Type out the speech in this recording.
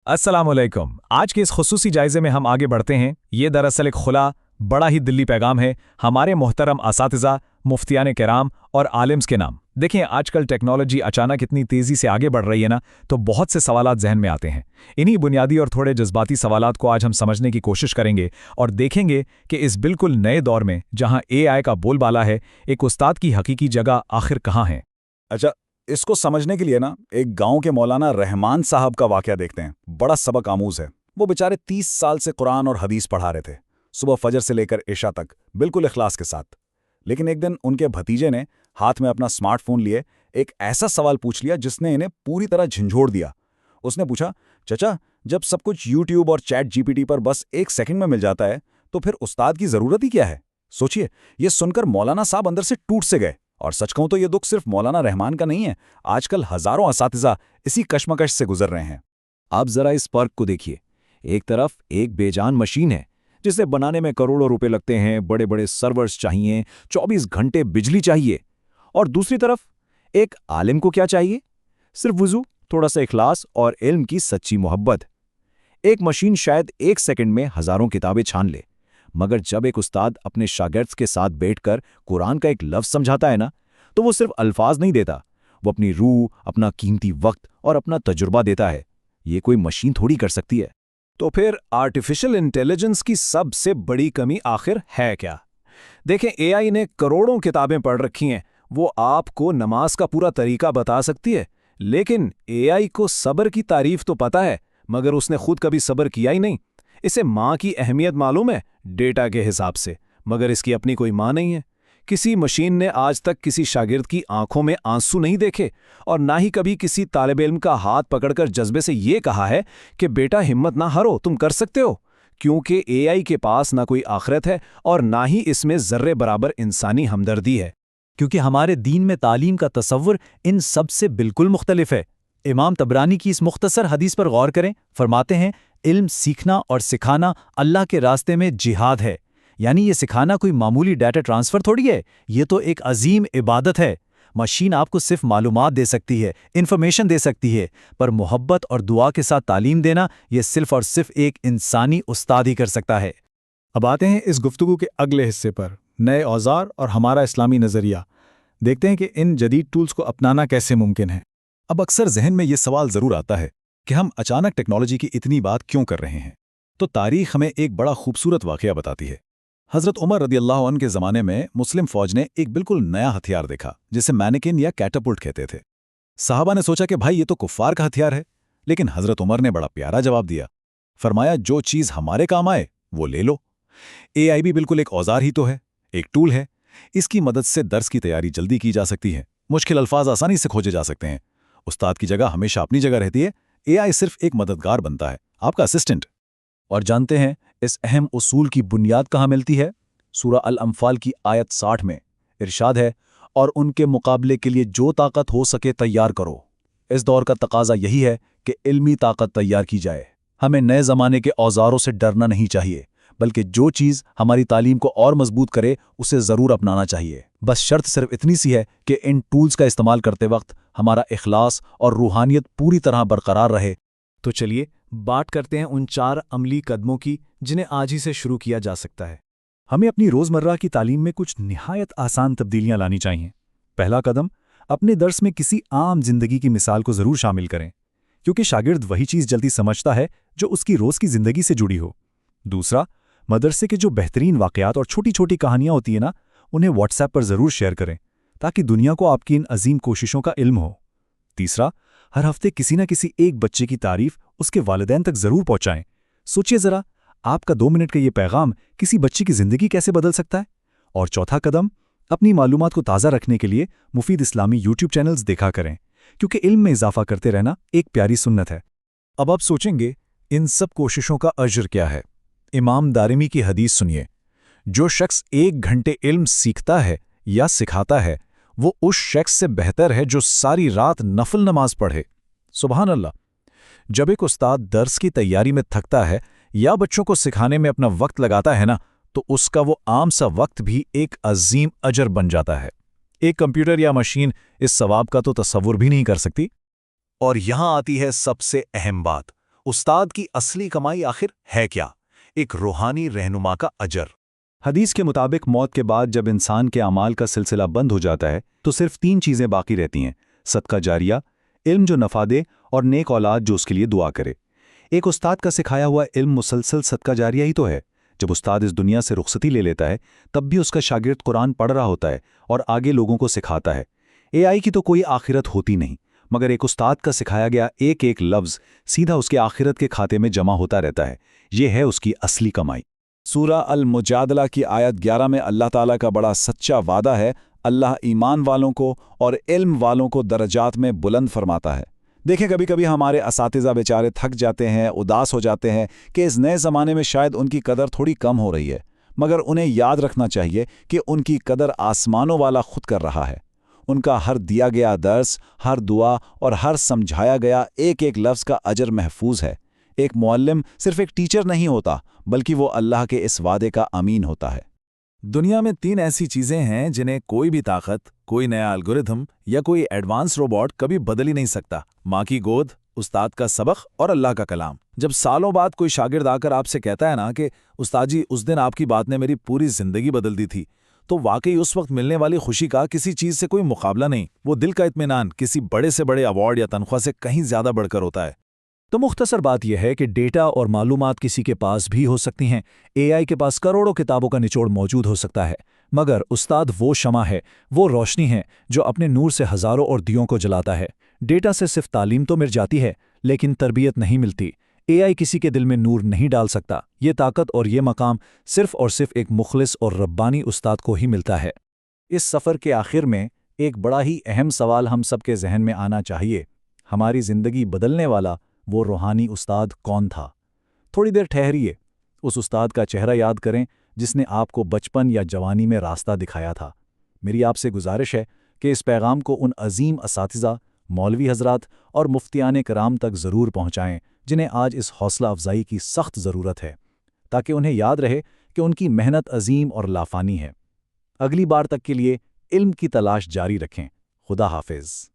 अस्सलामुअलैकुम। आज के इस खुसूसी जायजे में हम आगे बढ़ते हैं। ये दरअसल एक खुला बड़ा ही दिल्ली पैगाम है हमारे मोहतरम असातिज़ा, मुफ्तियान किराम और आलिम्स के नाम। देखिए, आजकल टेक्नोलॉजी अचानक इतनी तेज़ी से आगे बढ़ रही है ना, तो बहुत से सवालात जहन में आते हैं। इन्हीं बुनियादी और थोड़े जज्बाती सवालात को आज हम समझने की कोशिश करेंगे और देखेंगे कि इस बिल्कुल नए दौर में जहां एआई का बोलबाला है, एक उस्ताद की हकीकी जगह आखिर कहाँ है। अच्छा, इसको समझने के लिए ना एक गांव के मौलाना रहमान साहब का वाकया देखते हैं। बड़ा सबक आमूज है। वो बेचारे 30 साल से कुरान और हदीस पढ़ा रहे थे, सुबह फजर से लेकर इशा तक, बिल्कुल इखलास के साथ। लेकिन एक दिन उनके भतीजे ने हाथ में अपना स्मार्टफोन लिए एक ऐसा सवाल पूछ लिया जिसने इन्हें पूरी तरह झंझोड़ दिया। उसने पूछा, चचा, जब सब कुछ यूट्यूब और चैट जीपीटी पर बस 1 सेकंड में मिल जाता है, तो फिर उस्ताद की जरूरत ही क्या है? सोचिए, ये सुनकर मौलाना साहब अंदर से टूट से गए। और सच कहूं तो ये दुख सिर्फ मौलाना रहमान का नहीं है, आजकल हजारों असातिज़ा इसी कश्मकश से गुजर रहे हैं। आप जरा इस फर्क को देखिए। एक तरफ एक बेजान मशीन है जिसे बनाने में करोड़ों रुपए लगते हैं, बड़े बड़े सर्वर्स चाहिए, 24 घंटे बिजली चाहिए। और दूसरी तरफ एक आलिम को क्या चाहिए? सिर्फ वुजू, थोड़ा सा इखलास और इल्म की सच्ची मोहब्बत। एक मशीन शायद 1 सेकंड में हजारों किताबें छान ले, मगर जब एक उस्ताद अपने शागिर्द के साथ बैठकर कुरान का एक लफ्ज समझाता है ना, तो वो सिर्फ अल्फाज नहीं देता, वो अपनी रूह, अपना कीमती वक्त और अपना तजुर्बा देता है। ये कोई मशीन थोड़ी कर सकती है। तो फिर आर्टिफिशियल इंटेलिजेंस की सबसे बड़ी कमी आखिर है क्या? देखें, एआई ने करोड़ों किताबें पढ़ रखी हैं, वो आपको नमाज का पूरा तरीका बता सकती है, लेकिन एआई को सब्र की तारीफ तो पता है, मगर उसने खुद कभी सब्र किया ही नहीं। इसे माँ की अहमियत मालूम है डेटा के हिसाब से, मगर इसकी अपनी कोई माँ नहीं है। किसी मशीन ने आज तक किसी शागिर्द की आंखों में आंसू नहीं देखे, और ना ही कभी किसी तालिब इल्म का हाथ पकड़कर जज्बे से ये कहा है कि बेटा हिम्मत ना हारो, तुम कर सकते हो। क्योंकि एआई के पास ना कोई आखिरत है और ना ही इसमें जर्रे बराबर इंसानी हमदर्दी है। क्योंकि हमारे दीन में तालीम का तसव्वुर इन सब से बिल्कुल मुख्तलिफ है। इमाम तबरानी की इस मुख्तसर हदीस पर गौर करें। फरमाते हैं, इल्म सीखना और सिखाना अल्लाह के रास्ते में जिहाद है। यानी ये सिखाना कोई मामूली डाटा ट्रांसफ़र थोड़ी है, ये तो एक अजीम इबादत है। मशीन आपको सिर्फ मालूमात दे सकती है, इन्फॉर्मेशन दे सकती है, पर मोहब्बत और दुआ के साथ तालीम देना ये सिर्फ और सिर्फ एक इंसानी उस्ताद ही कर सकता है। अब आते हैं इस गुफ्तगू के अगले हिस्से पर, नए औजार और हमारा इस्लामी नज़रिया। देखते हैं कि इन जदीद टूल्स को अपनाना कैसे मुमकिन है। अब अक्सर जहन में ये सवाल ज़रूर आता है कि हम अचानक टेक्नोलॉजी की इतनी बात क्यों कर रहे हैं। तो तारीख हमें एक बड़ा खूबसूरत वाक़या बताती है। हज़रत उमर रदियल्लाहु अन्हु के ज़माने में मुस्लिम फ़ौज ने एक बिल्कुल नया हथियार देखा, जिसे मैनेकिन या कैटापुल्ट कहते थे। साहबा ने सोचा कि भाई ये तो कुफ़ार का हथियार है, लेकिन हज़रत उमर ने बड़ा प्यारा जवाब दिया। फरमाया, जो चीज़ हमारे काम आए वो ले लो। एआई भी बिल्कुल एक औजार ही तो है, एक टूल है। इसकी मदद से दर्स की तैयारी जल्दी की जा सकती है, मुश्किल अल्फाज आसानी से खोजे जा सकते हैं। उस्ताद की जगह हमेशा अपनी जगह रहती है, एआई सिर्फ एक मददगार बनता है, आपका असिस्टेंट। और जानते हैं इस अहम उसूल की बुनियाद कहाँ मिलती है? सूरा अल-अंफाल की आयत 60 में इरशाद है, और उनके मुकाबले के लिए जो ताकत हो सके तैयार करो। इस दौर का तकाजा यही है कि इल्मी ताकत तैयार की जाए। हमें नए ज़माने के औजारों से डरना नहीं चाहिए, बल्कि जो चीज़ हमारी तालीम को और मजबूत करे उसे ज़रूर अपनाना चाहिए। बस शर्त सिर्फ इतनी सी है कि इन टूल्स का इस्तेमाल करते वक्त हमारा इखलास और रूहानियत पूरी तरह बरकरार रहे। तो चलिए बात करते हैं उन 4 अमली कदमों की जिन्हें आज ही से शुरू किया जा सकता है। हमें अपनी रोज़मर्रा की तालीम में कुछ निहायत आसान तब्दीलियां लानी चाहिए। पहला कदम, अपने दर्स में किसी आम जिंदगी की मिसाल को ज़रूर शामिल करें, क्योंकि शागिर्द वही चीज़ जल्दी समझता है जो उसकी रोज़ की ज़िंदगी से जुड़ी हो। दूसरा, मदरसे के जो बेहतरीन वाक़यात और छोटी छोटी कहानियाँ होती हैं ना, उन्हें व्हाट्सएप पर ज़रूर शेयर करें, ताकि दुनिया को आपकी इन अजीम कोशिशों का इल्म हो। तीसरा, हर हफ्ते किसी न किसी एक बच्चे की तारीफ उसके वालिदैन तक ज़रूर पहुँचाएं। सोचिए ज़रा, आपका 2 मिनट का ये पैगाम किसी बच्चे की ज़िंदगी कैसे बदल सकता है। और चौथा कदम, अपनी मालूमात को ताज़ा रखने के लिए मुफीद इस्लामी यूट्यूब चैनल्स देखा करें, क्योंकि इल्म में इजाफा करते रहना एक प्यारी सुन्नत है। अब आप सोचेंगे, इन सब कोशिशों का अजर क्या है? इमाम दारिमी की हदीस सुनिए, जो शख्स 1 घंटे इल्म सीखता है या सिखाता है, वो उस शख्स से बेहतर है जो सारी रात नफल नमाज पढ़े। सुबहान अल्लाह। जब एक उस्ताद दर्स की तैयारी में थकता है या बच्चों को सिखाने में अपना वक्त लगाता है ना, तो उसका वो आम सा वक्त भी एक अजीम अजर बन जाता है। एक कंप्यूटर या मशीन इस सवाब का तो तसव्वुर भी नहीं कर सकती। और यहां आती है सबसे अहम बात, استاد کی اصلی کمائی آخر ہے کیا؟ ایک روحانی رہنما کا اجر۔ حدیث کے مطابق موت کے بعد جب انسان کے اعمال کا سلسلہ بند ہو جاتا ہے تو صرف 3 چیزیں باقی رہتی ہیں: صدقہ جاریہ، علم جو نفع دے، اور نیک اولاد جو اس کے لیے دعا کرے۔ ایک استاد کا سکھایا ہوا علم مسلسل صدقہ جاریہ ہی تو ہے۔ جب استاد اس دنیا سے رخصتی لے لیتا ہے تب بھی اس کا شاگرد قرآن پڑھ رہا ہوتا ہے اور آگے لوگوں کو سکھاتا ہے۔ AI کی تو کوئی آخرت ہوتی نہیں، مگر ایک استاد کا سکھایا گیا ایک ایک لفظ سیدھا اس کے آخرت کے کھاتے میں جمع ہوتا رہتا ہے۔ یہ ہے اس کی اصلی کمائی۔ سورہ المجادلہ کی آیت 11 میں اللہ تعالیٰ کا بڑا سچا وعدہ ہے۔ اللہ ایمان والوں کو اور علم والوں کو درجات میں بلند فرماتا ہے۔ دیکھیں، کبھی کبھی ہمارے اساتذہ بیچارے تھک جاتے ہیں، اداس ہو جاتے ہیں کہ اس نئے زمانے میں شاید ان کی قدر تھوڑی کم ہو رہی ہے، مگر انہیں یاد رکھنا چاہیے کہ ان کی قدر آسمانوں والا خود کر رہا ہے۔ ان کا ہر دیا گیا درس، ہر دعا اور ہر سمجھایا گیا ایک ایک لفظ کا اجر محفوظ ہے۔ ایک معلم صرف ایک ٹیچر نہیں ہوتا، بلکہ وہ اللہ کے اس وعدے کا امین ہوتا ہے۔ دنیا میں 3 ایسی چیزیں ہیں جنہیں کوئی بھی طاقت، کوئی نیا الگوریتھم یا کوئی ایڈوانس روبوٹ کبھی بدل ہی نہیں سکتا: ماں کی گود، استاد کا سبق اور اللہ کا کلام۔ جب سالوں بعد کوئی شاگرد آ کر آپ سے کہتا ہے نا کہ استاد جی اس دن آپ کی بات نے میری پوری زندگی بدل دی تھی، تو واقعی اس وقت ملنے والی خوشی کا کسی چیز سے کوئی مقابلہ نہیں۔ وہ دل کا اطمینان کسی بڑے سے بڑے ایوارڈ یا تنخواہ سے کہیں زیادہ بڑھ کر ہوتا ہے۔ تو مختصر بات یہ ہے کہ ڈیٹا اور معلومات کسی کے پاس بھی ہو سکتی ہیں، AI کے پاس کروڑوں کتابوں کا نچوڑ موجود ہو سکتا ہے، مگر استاد وہ شمع ہے، وہ روشنی ہے جو اپنے نور سے ہزاروں اور دیوں کو جلاتا ہے۔ ڈیٹا سے صرف تعلیم تو مل جاتی ہے، لیکن تربیت نہیں ملتی۔ AI کسی کے دل میں نور نہیں ڈال سکتا۔ یہ طاقت اور یہ مقام صرف اور صرف ایک مخلص اور ربانی استاد کو ہی ملتا ہے۔ اس سفر کے آخر میں ایک بڑا ہی اہم سوال ہم سب کے ذہن میں آنا چاہیے: ہماری زندگی بدلنے والا وہ روحانی استاد کون تھا؟ تھوڑی دیر ٹھہریے، اس استاد کا چہرہ یاد کریں جس نے آپ کو بچپن یا جوانی میں راستہ دکھایا تھا۔ میری آپ سے گزارش ہے کہ اس پیغام کو ان عظیم اساتذہ، مولوی حضرات اور مفتیان کرام تک ضرور پہنچائیں جنہیں آج اس حوصلہ افزائی کی سخت ضرورت ہے، تاکہ انہیں یاد رہے کہ ان کی محنت عظیم اور لافانی ہے۔ اگلی بار تک کے لیے علم کی تلاش جاری رکھیں۔ خدا حافظ۔